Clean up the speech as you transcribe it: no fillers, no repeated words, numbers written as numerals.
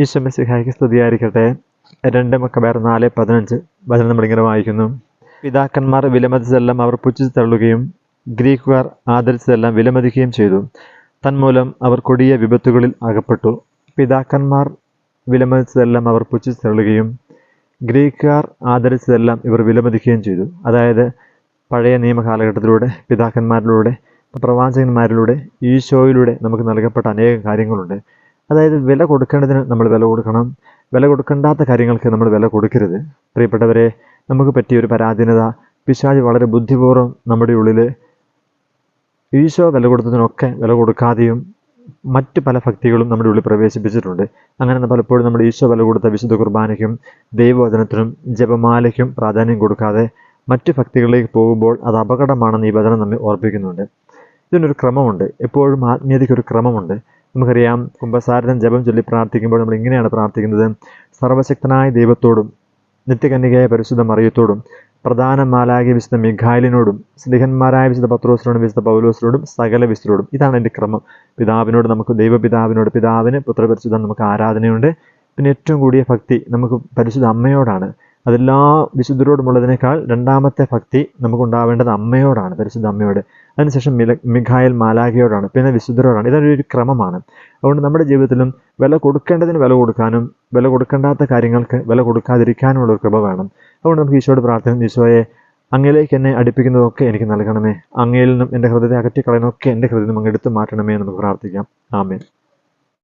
ഈശോ മിശിഹായ്ക്ക് സ്തുതിയായിരിക്കട്ടെ. 2 മക്കബയർ 4:15 വചനം നമ്മളിങ്ങനെ വായിക്കുന്നു. പിതാക്കന്മാർ വിലമതിച്ചതെല്ലാം അവർ പുച്ഛിച്ചു തള്ളുകയും ഗ്രീക്കുകാർ ആദരിച്ചതെല്ലാം വിലമതിക്കുകയും ചെയ്തു. തന്മൂലം അവർ കൊടിയ വിപത്തുകളിൽ അകപ്പെട്ടു. പിതാക്കന്മാർ വിലമതിച്ചതെല്ലാം അവർ പുച്ഛിച്ചു തള്ളുകയും ഗ്രീക്കുകാർ ആദരിച്ചതെല്ലാം ഇവർ വിലമതിക്കുകയും ചെയ്തു. അതായത് പഴയ നിയമ കാലഘട്ടത്തിലൂടെ പിതാക്കന്മാരിലൂടെ പ്രവാചകന്മാരിലൂടെ ഈശോയിലൂടെ നമുക്ക് നൽകപ്പെട്ട അനേകം കാര്യങ്ങളുണ്ട്. അതായത് വില കൊടുക്കേണ്ടതിന് നമ്മൾ വില കൊടുക്കണം, വില കൊടുക്കേണ്ടാത്ത കാര്യങ്ങൾക്ക് നമ്മൾ വില കൊടുക്കരുത്. പ്രിയപ്പെട്ടവരെ, നമുക്ക് പറ്റിയൊരു പരാധീനത പിശാച് വളരെ ബുദ്ധിപൂർവ്വം നമ്മുടെ ഉള്ളിൽ ഈശോ വില കൊടുത്തതിനൊക്കെ വില കൊടുക്കാതെയും മറ്റ് പല ഭക്തികളും നമ്മുടെ ഉള്ളിൽ പ്രവേശിപ്പിച്ചിട്ടുണ്ട്. അങ്ങനെ പലപ്പോഴും നമ്മൾ ഈശോ വില കൊടുത്ത വിശുദ്ധ കുർബാനയ്ക്കും ദൈവവചനത്തിനും ജപമാലയ്ക്കും പ്രാധാന്യം കൊടുക്കാതെ മറ്റ് ഭക്തികളിലേക്ക് പോകുമ്പോൾ അത് അപകടമാണെന്ന് ഈ വചനം നമ്മെ ഓർപ്പിക്കുന്നുണ്ട്. ഇതിനൊരു ക്രമമുണ്ട്. എപ്പോഴും ആത്മീയതയ്ക്കൊരു ക്രമമുണ്ട്. നമുക്കറിയാം, കുമ്പസാരനം ജപം ചൊല്ലി പ്രാർത്ഥിക്കുമ്പോൾ നമ്മൾ ഇങ്ങനെയാണ് പ്രാർത്ഥിക്കുന്നത്: സർവശക്തനായ ദൈവത്തോടും നിത്യകന്യകയായ പരിശുദ്ധ മറിയത്തോടും പ്രധാന മാലാഖി വിശുദ്ധ മിഖായിലിനോടും സ്ലിഹന്മാരായ വിശുദ്ധ പത്രോസിനോടും വിശുദ്ധ പൗലോസിനോടും സകല വിശുദ്ധരോടും. ഇതാണ് എൻ്റെ ക്രമം. പിതാവിനോട് നമുക്ക് ദൈവപിതാവിനോട്, പിതാവിന് പുത്രപരിശുദ്ധ നമുക്ക് ആരാധനയുണ്ട്. പിന്നെ ഏറ്റവും കൂടിയ ഭക്തി നമുക്ക് പരിശുദ്ധ അമ്മയോടാണ്. അതെല്ലാ വിശുദ്ധരോടുമുള്ളതിനേക്കാൾ രണ്ടാമത്തെ ഭക്തി നമുക്കുണ്ടാവേണ്ടത് അമ്മയോടാണ്, പരിശുദ്ധ അമ്മയോട്. അതിനുശേഷം മിഖായേൽ മാലാഖയോടാണ്, പിന്നെ വിശുദ്ധരോടാണ്. ഇതൊരു ക്രമമാണ്. അതുകൊണ്ട് നമ്മുടെ ജീവിതത്തിലും വില കൊടുക്കേണ്ടതിന് വില കൊടുക്കാനും വില കൊടുക്കേണ്ടാത്ത കാര്യങ്ങൾക്ക് വില കൊടുക്കാതിരിക്കാനുമുള്ള ഒരു കൃപ വേണം. അതുകൊണ്ട് നമുക്ക് ഈശോയോട് പ്രാർത്ഥിക്കണം: ഈശോയെ, അങ്ങയിലേക്ക് എന്നെ അടുപ്പിക്കുന്നതൊക്കെ എനിക്ക് നൽകണമേ. അങ്ങയിൽ നിന്നും എൻ്റെ ഹൃദയത്തെ അകറ്റിക്കളയുന്നതൊക്കെ എൻ്റെ ഹൃദയം അങ്ങ് എടുത്തു മാറ്റണമേ എന്ന് നമുക്ക് പ്രാർത്ഥിക്കാം. ആമേൻ.